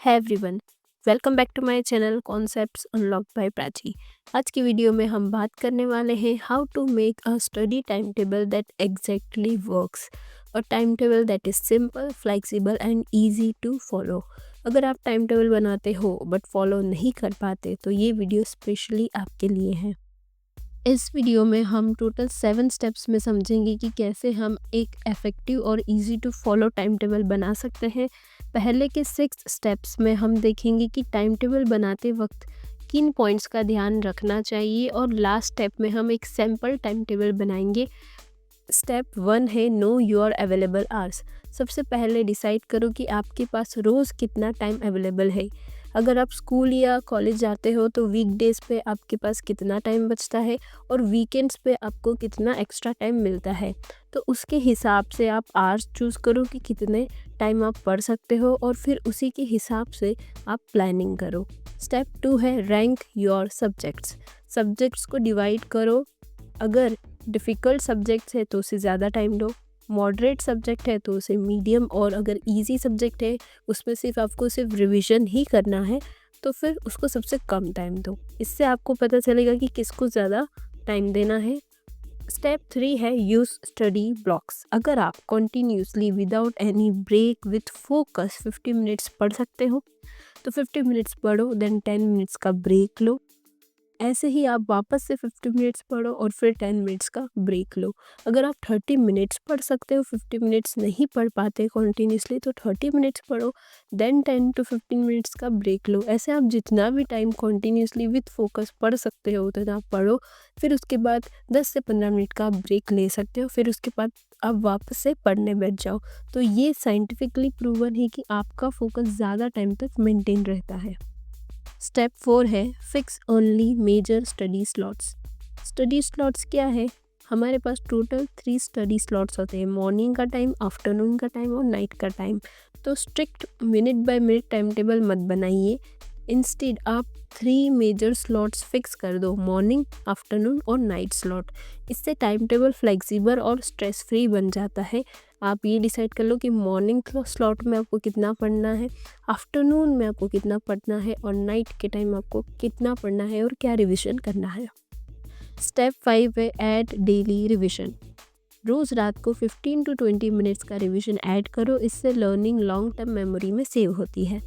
है everyone, welcome back to my channel concepts unlock by Prachi. आज की वीडियो में हम बात करने वाले हैं how to make a study time table that exactly works. A time table that is simple, flexible and easy to follow. अगर आप टाइम टेबल बनाते हो बट फॉलो नहीं कर पाते तो ये वीडियो स्पेशली आपके लिए है। इस वीडियो में हम टोटल 7 स्टेप्स में समझेंगे कि कैसे हम एक इफ़ेक्टिव और easy to follow time table बना सकते हैं। पहले के 6 स्टेप्स में हम देखेंगे कि टाइम टेबल बनाते वक्त किन पॉइंट्स का ध्यान रखना चाहिए और लास्ट स्टेप में हम एक सैम्पल टाइम टेबल बनाएंगे। स्टेप 1 है नो योर अवेलेबल आवर्स। सबसे पहले डिसाइड करो कि आपके पास रोज़ कितना टाइम अवेलेबल है। अगर आप स्कूल या कॉलेज जाते हो तो वीकडेज़ पे आपके पास कितना टाइम बचता है और वीकेंड्स पे आपको कितना एक्स्ट्रा टाइम मिलता है। तो उसके हिसाब से आप आवर्स चूज़ करो कि कितने टाइम आप पढ़ सकते हो और फिर उसी के हिसाब से आप प्लानिंग करो। स्टेप 2 है रैंक योर सब्जेक्ट्स। सब्जेक्ट्स को डिवाइड करो। अगर डिफ़िकल्ट सब्जेक्ट्स है तो उसे ज़्यादा टाइम दो, मॉडरेट सब्जेक्ट है तो उसे मीडियम, और अगर इजी सब्जेक्ट है उसमें आपको सिर्फ रिवीजन ही करना है तो फिर उसको सबसे कम टाइम दो। इससे आपको पता चलेगा कि किसको ज़्यादा टाइम देना है। स्टेप 3 है यूज़ स्टडी ब्लॉक्स। अगर आप continuously without any break with focus 50 minutes पढ़ सकते हो तो 50 मिनट्स पढ़ो, देन 10 मिनट्स का ब्रेक लो। ऐसे ही आप वापस से 50 मिनट्स पढ़ो और फिर 10 मिनट्स का ब्रेक लो। अगर आप 30 मिनट्स पढ़ सकते हो, 50 मिनट्स नहीं पढ़ पाते कॉन्टीन्यूसली, तो 30 मिनट्स पढ़ो, देन 10 to 15 मिनट्स का ब्रेक लो। ऐसे आप जितना भी टाइम कॉन्टीन्यूसली विथ फोकस पढ़ सकते हो उतना पढ़ो, फिर उसके बाद 10 से 15 मिनट का ब्रेक ले सकते हो, फिर उसके बाद आप वापस से पढ़ने बैठ जाओ। तो ये साइंटिफिकली प्रूवन है कि आपका फोकस ज़्यादा टाइम तक मेंटेन रहता है। स्टेप 4 है fix only major study slots. Study slots क्या है? हमारे पास टोटल 3 स्टडी स्लॉट्स होते हैं, मॉर्निंग का टाइम, आफ्टरनून का टाइम और नाइट का टाइम। तो strict minute by minute time table मत बनाइए। इंस्टेड आप 3 मेजर स्लॉट्स फिक्स कर दो, मॉर्निंग, आफ्टरनून और नाइट स्लॉट। इससे टाइम टेबल फ्लेक्सिबल और स्ट्रेस फ्री बन जाता है। आप ये डिसाइड कर लो कि मॉर्निंग स्लॉट में आपको कितना पढ़ना है, आफ्टरनून में आपको कितना पढ़ना है और नाइट के टाइम आपको कितना पढ़ना है और क्या रिवीजन करना है। स्टेप 5 है ऐड डेली रिवीजन। रोज़ रात को 15 to 20 मिनट्स का रिवीजन ऐड करो, इससे लर्निंग लॉन्ग टर्म मेमोरी में सेव होती है।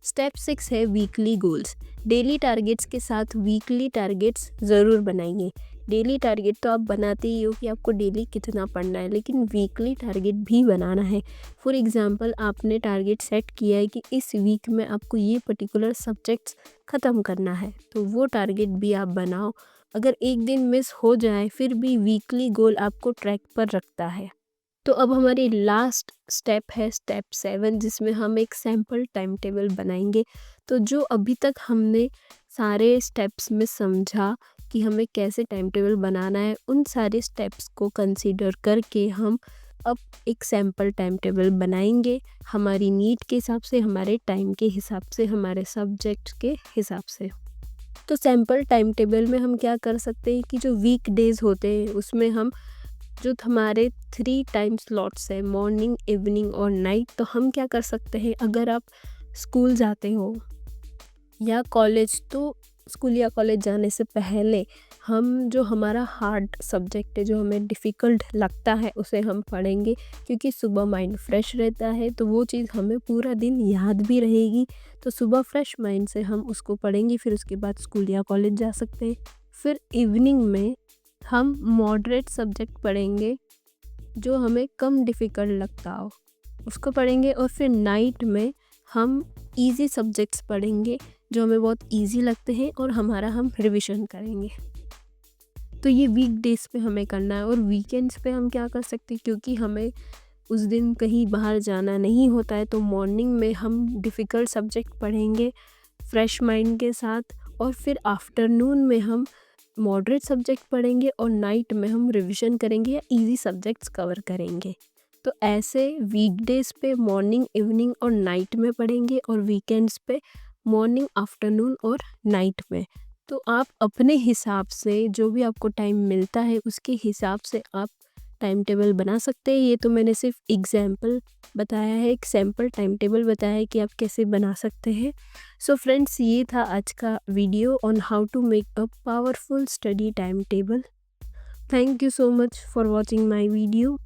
स्टेप 6 है वीकली गोल्स। डेली टारगेट्स के साथ वीकली टारगेट्स ज़रूर बनाइए। डेली टारगेट तो आप बनाते ही हो कि आपको डेली कितना पढ़ना है, लेकिन वीकली टारगेट भी बनाना है। फॉर एग्ज़ाम्पल, आपने टारगेट सेट किया है कि इस वीक में आपको ये पर्टिकुलर सब्जेक्ट्स ख़त्म करना है, तो वो टारगेट भी आप बनाओ। अगर एक दिन मिस हो जाए फिर भी वीकली गोल आपको ट्रैक पर रखता है। तो अब हमारी लास्ट स्टेप है स्टेप 7, जिसमें हम एक सैम्पल टाइम टेबल बनाएंगे। तो जो अभी तक हमने सारे स्टेप्स में समझा कि हमें कैसे टाइम टेबल बनाना है, उन सारे स्टेप्स को कंसीडर करके हम अब एक सैम्पल टाइम टेबल बनाएंगे हमारी नीड के हिसाब से, हमारे टाइम के हिसाब से, हमारे सब्जेक्ट के हिसाब से। तो सैम्पल टाइम टेबल में हम क्या कर सकते हैं कि जो वीक डेज़ होते हैं उसमें हम जो हमारे 3 टाइम स्लॉट्स है, मॉर्निंग, इवनिंग और नाइट, तो हम क्या कर सकते हैं, अगर आप स्कूल जाते हो या कॉलेज, तो स्कूल या कॉलेज जाने से पहले हम जो हमारा हार्ड सब्जेक्ट है, जो हमें डिफ़िकल्ट लगता है, उसे हम पढ़ेंगे, क्योंकि सुबह माइंड फ्रेश रहता है तो वो चीज़ हमें पूरा दिन याद भी रहेगी। तो सुबह फ्रेश माइंड से हम उसको पढ़ेंगे, फिर उसके बाद स्कूल या कॉलेज जा सकते हैं। फिर इवनिंग में हम मॉडरेट सब्जेक्ट पढ़ेंगे, जो हमें कम डिफ़िकल्ट लगता हो उसको पढ़ेंगे, और फिर नाइट में हम इजी सब्जेक्ट्स पढ़ेंगे जो हमें बहुत इजी लगते हैं और हम रिवीजन करेंगे। तो ये वीक डेज़ पे हमें करना है। और वीकेंड्स पे हम क्या कर सकते हैं, क्योंकि हमें उस दिन कहीं बाहर जाना नहीं होता है, तो मॉर्निंग में हम डिफ़िकल्ट सब्जेक्ट पढ़ेंगे फ्रेश माइंड के साथ, और फिर आफ्टरनून में हम मॉडरेट सब्जेक्ट पढ़ेंगे और नाइट में हम रिवीजन करेंगे या इजी सब्जेक्ट्स कवर करेंगे। तो ऐसे वीकडेज़ पे मॉर्निंग, इवनिंग और नाइट में पढ़ेंगे, और वीकेंड्स पे मॉर्निंग, आफ्टरनून और नाइट में। तो आप अपने हिसाब से जो भी आपको टाइम मिलता है उसके हिसाब से आप टाइम टेबल बना सकते हैं। ये तो मैंने सिर्फ एग्जाम्पल बताया है, एक सैम्पल टाइम टेबल बताया है कि आप कैसे बना सकते हैं। सो फ्रेंड्स, ये था आज का video on how to make a powerful study time table. Thank you so much for watching my video.